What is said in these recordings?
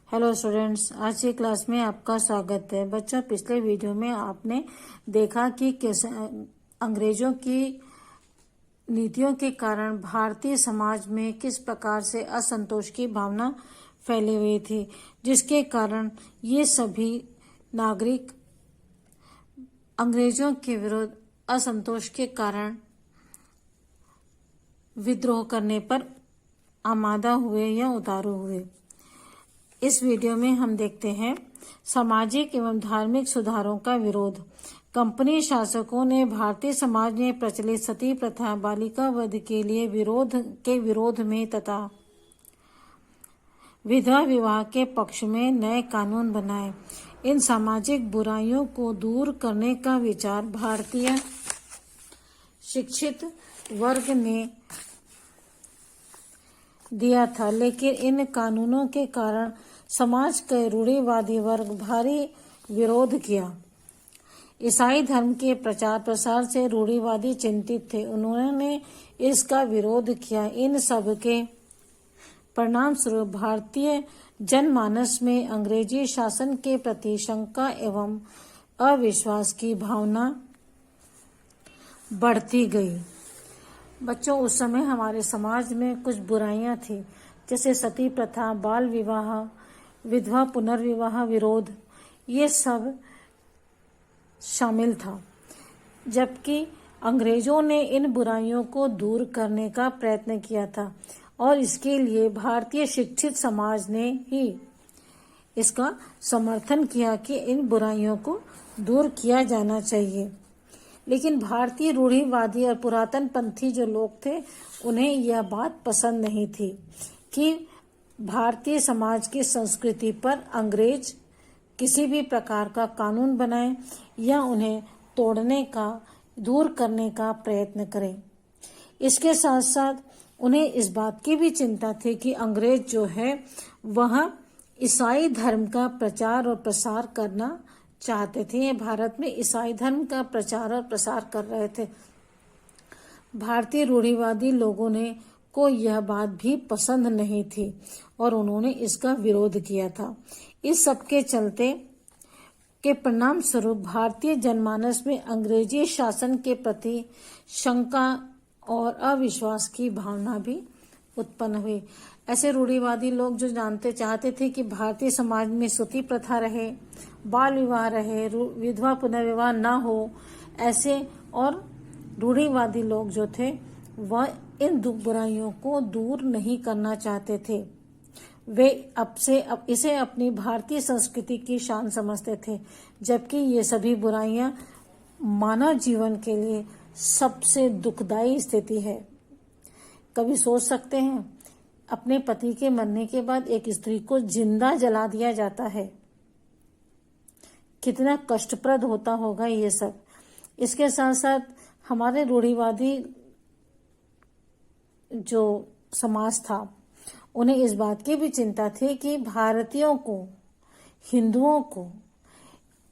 Hello students, आज की class में आपका स्वागत है। बच्चों, पिछले वीडियो में आपने देखा कि कैसे अंग्रेजों की नीतियों के कारण भारतीय समाज में किस प्रकार से असंतोष की भावना फैली हुई थी, जिसके कारण ये सभी नागरिक अंग्रेजों के विरुद्ध असंतोष के कारण विद्रोह करने पर आमादा हुए या उतारू हुए। इस वीडियो में हम देखते हैं सामाजिक एवं धार्मिक सुधारों का विरोध। कंपनी शासकों ने भारतीय समाज में प्रचलित सती प्रथा, बालिका वध के लिए विरोध में तथा विधवा विवाह के पक्ष में नए कानून बनाए। इन सामाजिक बुराइयों को दूर करने का विचार भारतीय शिक्षित वर्ग ने दिया था, लेकिन इन कानूनों के कारण समाज के रूढ़िवादी वर्ग भारी विरोध किया। ईसाई धर्म के प्रचार प्रसार से रूढ़िवादी चिंतित थे, उन्होंने इसका विरोध किया। इन सब के परिणाम स्वरूप भारतीय जनमानस में अंग्रेजी शासन के प्रति शंका एवं अविश्वास की भावना बढ़ती गई। बच्चों, उस समय हमारे समाज में कुछ बुराइयां थी, जैसे सती प्रथा, बाल विवाह, विधवा पुनर्विवाह विरोध, ये सब शामिल था। जबकि अंग्रेजों ने इन बुराइयों को दूर करने का प्रयत्न किया था और इसके लिए भारतीय शिक्षित समाज ने ही इसका समर्थन किया कि इन बुराइयों को दूर किया जाना चाहिए। लेकिन भारतीय रूढ़िवादी और पुरातन पंथी जो लोग थे, उन्हें यह बात पसंद नहीं थी कि भारतीय समाज की संस्कृति पर अंग्रेज किसी भी प्रकार का कानून बनाए या उन्हें दूर करने का प्रयत्न करें। इसके साथ साथ उन्हें इस बात की भी चिंता थी कि अंग्रेज जो है वह ईसाई धर्म का प्रचार और प्रसार करना चाहते थे। ये भारत में ईसाई धर्म का प्रचार और प्रसार कर रहे थे। भारतीय रूढ़िवादी लोगों को यह बात भी पसंद नहीं थी और उन्होंने इसका विरोध किया था। इस सब के चलते के परिणाम स्वरूप भारतीय जनमानस में अंग्रेजी शासन के प्रति शंका और अविश्वास की भावना भी उत्पन्न हुई। ऐसे रूढ़िवादी लोग जो चाहते थे कि भारतीय समाज में सती प्रथा रहे, बाल विवाह रहे, विधवा पुनर्विवाह न हो, ऐसे और रूढ़िवादी लोग जो थे वह इन बुराइयों को दूर नहीं करना चाहते थे। वे इसे अपनी भारतीय संस्कृति की शान समझते थे, जबकि ये सभी बुराइयां मानव जीवन के लिए सबसे दुखदायी स्थिति है। कभी सोच सकते हैं, अपने पति के मरने के बाद एक स्त्री को जिंदा जला दिया जाता है, कितना कष्टप्रद होता होगा ये सब। इसके साथ साथ हमारे रूढ़िवादी जो समाज था, उन्हें इस बात की भी चिंता थी कि भारतीयों को, हिंदुओं को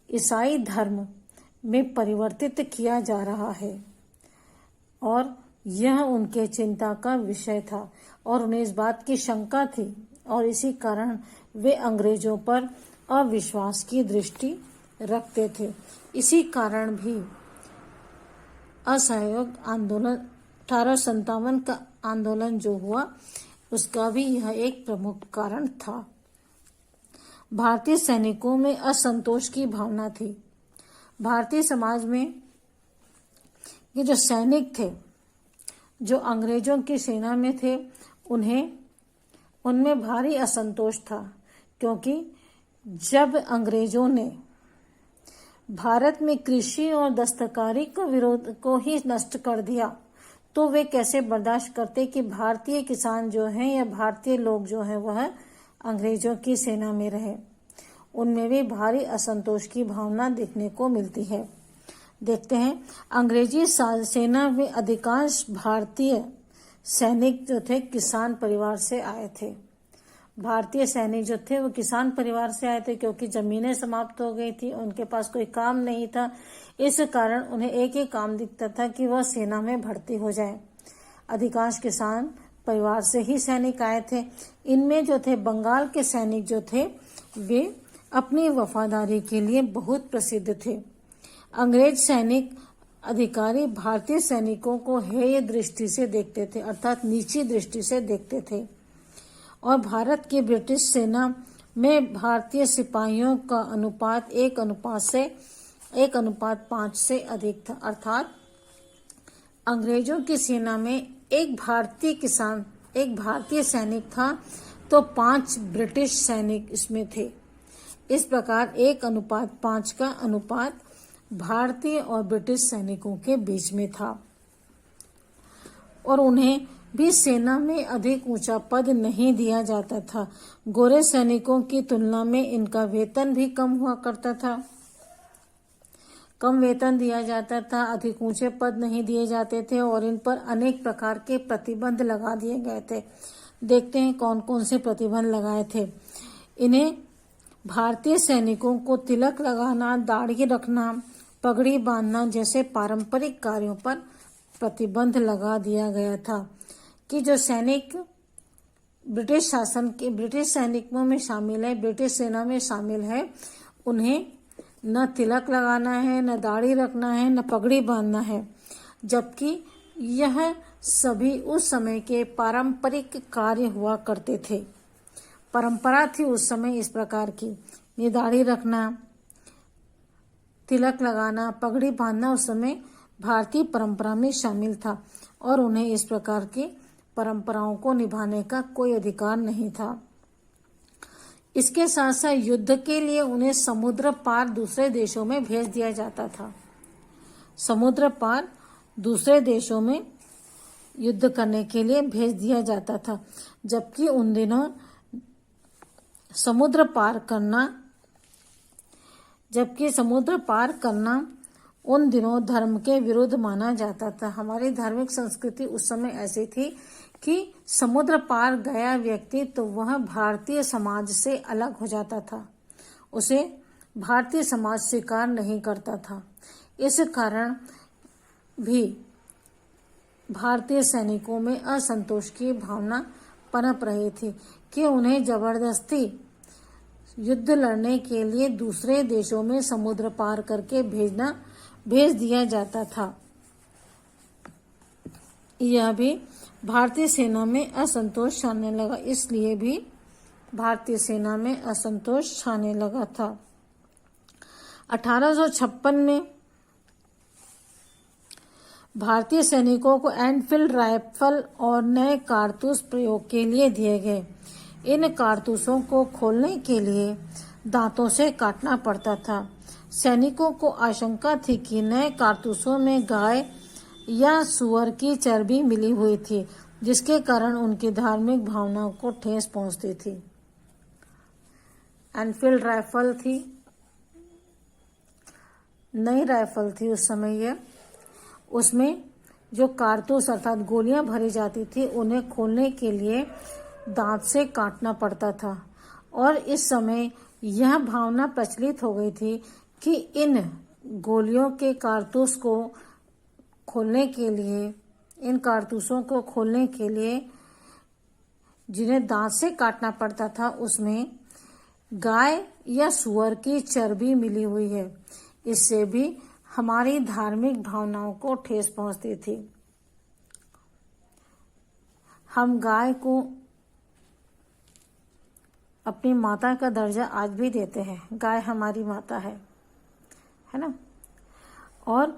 ईसाई धर्म में परिवर्तित किया जा रहा है और यह उनके चिंता का विषय था और उन्हें इस बात की शंका थी और इसी कारण वे अंग्रेजों पर अविश्वास की दृष्टि रखते थे। इसी कारण भी असहयोग आंदोलन 1857 का आंदोलन जो हुआ, उसका भी यह एक प्रमुख कारण था। भारतीय सैनिकों में असंतोष की भावना थी। भारतीय समाज में ये जो सैनिक थे, जो अंग्रेजों की सेना में थे, उनमें भारी असंतोष था, क्योंकि जब अंग्रेजों ने भारत में कृषि और दस्तकारी को ही नष्ट कर दिया, तो वे कैसे बर्दाश्त करते कि भारतीय किसान जो हैं या भारतीय लोग जो हैं वह अंग्रेजों की सेना में रहे। उनमें भी भारी असंतोष की भावना देखने को मिलती है। देखते हैं, अंग्रेजी सेना में अधिकांश भारतीय सैनिक जो थे किसान परिवार से आए थे। भारतीय सैनिक जो थे वो किसान परिवार से आए थे, क्योंकि जमीनें समाप्त हो गई थी, उनके पास कोई काम नहीं था। इस कारण उन्हें एक ही काम दिखता था कि वह सेना में भर्ती हो जाए। अधिकांश किसान परिवार से ही सैनिक आए थे। इनमें जो थे बंगाल के सैनिक जो थे वे अपनी वफादारी के लिए बहुत प्रसिद्ध थे। अंग्रेज सैनिक अधिकारी भारतीय सैनिकों को हेय दृष्टि से देखते थे, अर्थात नीची दृष्टि से देखते थे, और भारत की ब्रिटिश सेना में भारतीय सिपाहियों का अनुपात 1:5 से अधिक था। अर्थात अंग्रेजों की सेना में एक भारतीय सैनिक था तो 5 ब्रिटिश सैनिक इसमें थे। इस प्रकार 1:5 का अनुपात भारतीय और ब्रिटिश सैनिकों के बीच में था, और उन्हें भी सेना में अधिक ऊंचा पद नहीं दिया जाता था। गोरे सैनिकों की तुलना में इनका वेतन भी कम हुआ करता था, कम वेतन दिया जाता था, अधिक ऊंचे पद नहीं दिए जाते थे, और इन पर अनेक प्रकार के प्रतिबंध लगा दिए गए थे। देखते हैं कौन कौन से प्रतिबंध लगाए थे। इन्हें भारतीय सैनिकों को तिलक लगाना, दाढ़ी रखना, पगड़ी बांधना जैसे पारंपरिक कार्यों पर प्रतिबंध लगा दिया गया था कि जो सैनिक ब्रिटिश सैनिकों में शामिल है, ब्रिटिश सेना में शामिल है, उन्हें न तिलक लगाना है, न दाढ़ी रखना है, न पगड़ी बांधना है, जबकि यह सभी उस समय के पारंपरिक कार्य हुआ करते थे। परंपरा थी उस समय इस प्रकार की, ये दाढ़ी रखना, तिलक लगाना, पगड़ी बांधना उस समय भारतीय परंपरा में शामिल था, और उन्हें इस प्रकार की परंपराओं को निभाने का कोई अधिकार नहीं था। इसके साथ साथ युद्ध के लिए उन्हें समुद्र पार दूसरे देशों में भेज दिया जाता था। समुद्र पार दूसरे देशों में युद्ध करने के लिए भेज दिया जाता था, जबकि उन दिनों समुद्र पार करना उन दिनों धर्म के विरुद्ध माना जाता था। हमारी धार्मिक संस्कृति उस समय ऐसी थी कि समुद्र पार गया व्यक्ति तो वह भारतीय समाज से अलग हो जाता था, उसे भारतीय समाज स्वीकार नहीं करता था। इस कारण भी भारतीय सैनिकों में असंतोष की भावना पनप रही थी कि उन्हें जबरदस्ती युद्ध लड़ने के लिए दूसरे देशों में समुद्र पार करके भेज दिया जाता था। यह भी भारतीय सेना में असंतोष छाने लगा, इसलिए भी भारतीय सेना में असंतोष छाने लगा था। 1856 में भारतीय सैनिकों को एनफील्ड राइफल और नए कारतूस प्रयोग के लिए दिए गए। इन कारतूसों को खोलने के लिए दांतों से काटना पड़ता था। सैनिकों को आशंका थी कि नए कारतूसों में गाय या सुअर की चर्बी मिली हुई थी, जिसके कारण उनकी धार्मिक भावनाओं को ठेस पहुंचती थी। एनफील्ड राइफल थी, नई राइफल थी उस समय यह, उसमें जो कारतूस अर्थात गोलियां भरी जाती थी उन्हें खोलने के लिए दांत से काटना पड़ता था, और इस समय यह भावना प्रचलित हो गई थी कि इन गोलियों के कारतूस को खोलने के लिए, इन कारतूसों को खोलने के लिए जिन्हें दांत से काटना पड़ता था उसमें गाय या सुअर की चर्बी मिली हुई है। इससे भी हमारी धार्मिक भावनाओं को ठेस पहुंचती थी। हम गाय को अपनी माता का दर्जा आज भी देते हैं, गाय हमारी माता है ना। और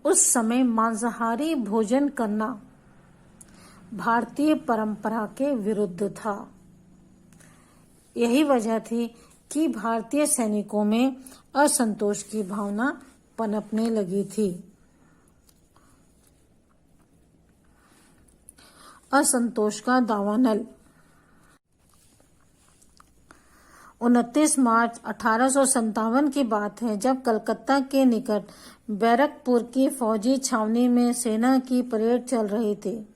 उस समय मांसाहारी भोजन करना भारतीय परंपरा के विरुद्ध था। यही वजह थी कि भारतीय सैनिकों में असंतोष की भावना पनपने लगी थी। असंतोष का दावानल। 29 मार्च 1857 की बात है, जब कलकत्ता के निकट बैरकपुर की फौजी छावनी में सेना की परेड चल रही थी।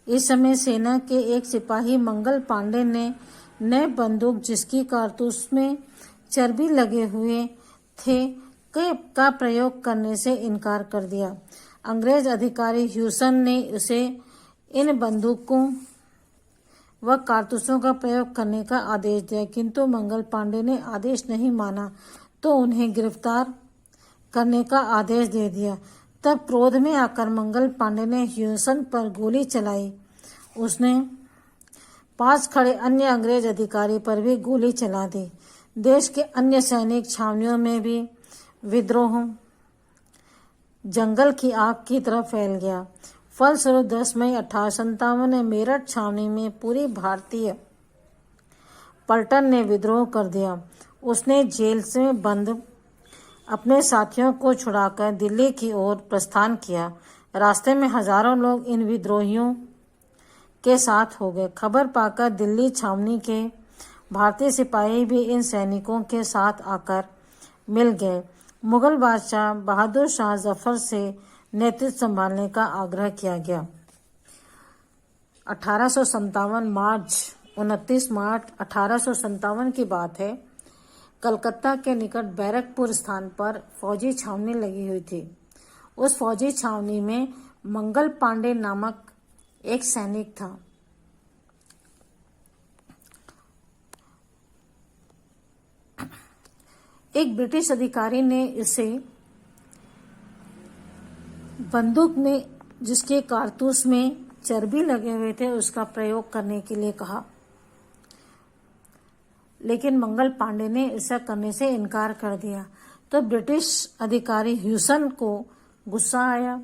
इस समय सेना के एक सिपाही मंगल पांडे ने नए बंदूक जिसकी कारतूस में चर्बी लगे हुए थे का प्रयोग करने से इनकार कर दिया। अंग्रेज अधिकारी ह्यूसन ने उसे इन बंदूकों व कारतूसों का प्रयोग करने का आदेश दिया, किंतु मंगल पांडे ने आदेश नहीं माना तो उन्हें गिरफ्तार करने का आदेश दे दिया। तब क्रोध में आकर मंगल पांडे ने ह्यूसन पर गोली चलाई। उसने पास खड़े अन्य अंग्रेज अधिकारी पर भी गोली चला दी। देश के अन्य सैनिक छावनियों में भी विद्रोह जंगल की आग की तरह फैल गया। फलस्वरूप 10 मई 1857 में मेरठ छावनी में पूरी भारतीय पलटन ने विद्रोह कर दिया। उसने जेल से बंद अपने साथियों को छुड़ाकर दिल्ली की ओर प्रस्थान किया। रास्ते में हजारों लोग इन विद्रोहियों के साथ हो गए। खबर पाकर दिल्ली छावनी के भारतीय सिपाही भी इन सैनिकों के साथ आकर मिल गए। मुगल बादशाह बहादुर शाह जफर से नेतृत्व संभालने का आग्रह किया गया। 1857 मार्च 29 मार्च 1857 की बात है। कलकत्ता के निकट बैरकपुर स्थान पर फौजी छावनी लगी हुई थी। उस फौजी छावनी में मंगल पांडे नामक एक सैनिक था। एक ब्रिटिश अधिकारी ने इसे बंदूक में जिसके कारतूस में चर्बी लगे हुए थे उसका प्रयोग करने के लिए कहा, लेकिन मंगल पांडे ने ऐसा करने से इनकार कर दिया। तो ब्रिटिश अधिकारी ह्यूसन को गुस्सा आया।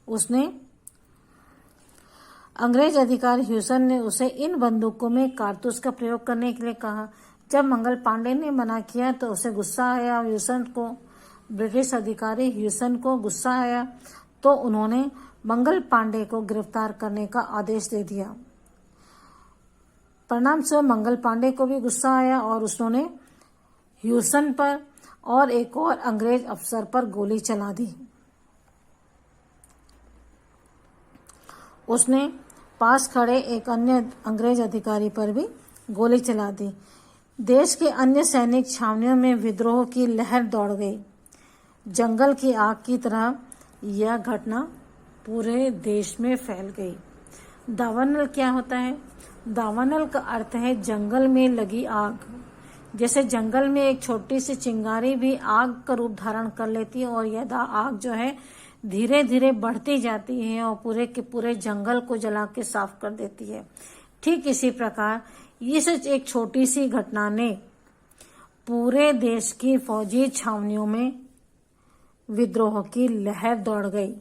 उसने अंग्रेज अधिकारी ह्यूसन ने उसे इन बंदूकों में कारतूस का प्रयोग करने के लिए कहा। जब मंगल पांडे ने मना किया तो उसे गुस्सा आया। ब्रिटिश अधिकारी ह्यूसन को गुस्सा आया तो उन्होंने मंगल पांडे को गिरफ्तार करने का आदेश दे दिया। परिणाम से मंगल पांडे को भी गुस्सा आया और उसने ह्यूसन पर और एक और अंग्रेज अफसर पर गोली चला दी। उसने पास खड़े एक अन्य अंग्रेज अधिकारी पर भी गोली चला दी। देश के अन्य सैनिक छावनियों में विद्रोह की लहर दौड़ गई। जंगल की आग की तरह यह घटना पूरे देश में फैल गई। दावानल क्या होता है? दावानल का अर्थ है जंगल में लगी आग। जैसे जंगल में एक छोटी सी चिंगारी भी आग का रूप धारण कर लेती है और यह आग जो है धीरे धीरे बढ़ती जाती है और पूरे के पूरे जंगल को जला के साफ कर देती है। ठीक इसी प्रकार इस एक छोटी सी घटना ने पूरे देश की फौजी छावनियों में विद्रोह की लहर दौड़ गई,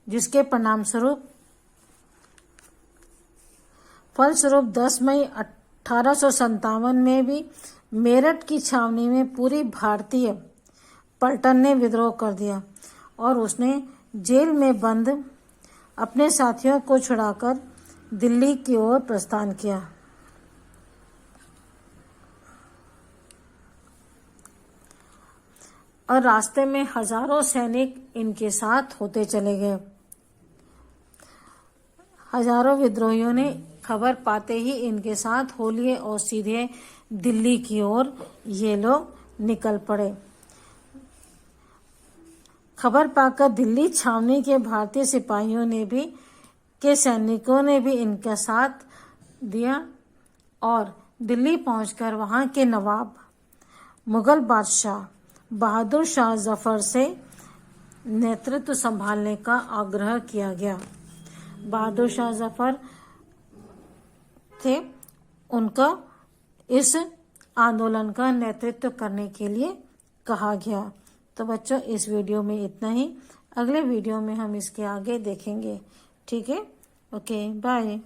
जिसके परिणाम फलस्वरूप 10 मई 1857 में भी मेरठ की छावनी में पूरी भारतीय पलटन ने विद्रोह कर दिया और उसने जेल में बंद अपने साथियों को छुड़ाकर दिल्ली की ओर प्रस्थान किया। और रास्ते में हजारों सैनिक इनके साथ होते चले गए। हजारों विद्रोहियों ने खबर पाते ही इनके साथ हो लिए और सीधे दिल्ली की ओर ये लोग निकल पड़े। खबर पाकर दिल्ली छावनी के भारतीय सिपाहियों ने भी के सैनिकों ने भी इनका साथ दिया और दिल्ली पहुंचकर वहां के नवाब मुगल बादशाह बहादुर शाह जफर से नेतृत्व संभालने का आग्रह किया गया। बहादुर शाह जफर थे, उनका इस आंदोलन का नेतृत्व करने के लिए कहा गया। तो बच्चों इस वीडियो में इतना ही। अगले वीडियो में हम इसके आगे देखेंगे। ठीक है, ओके, बाय।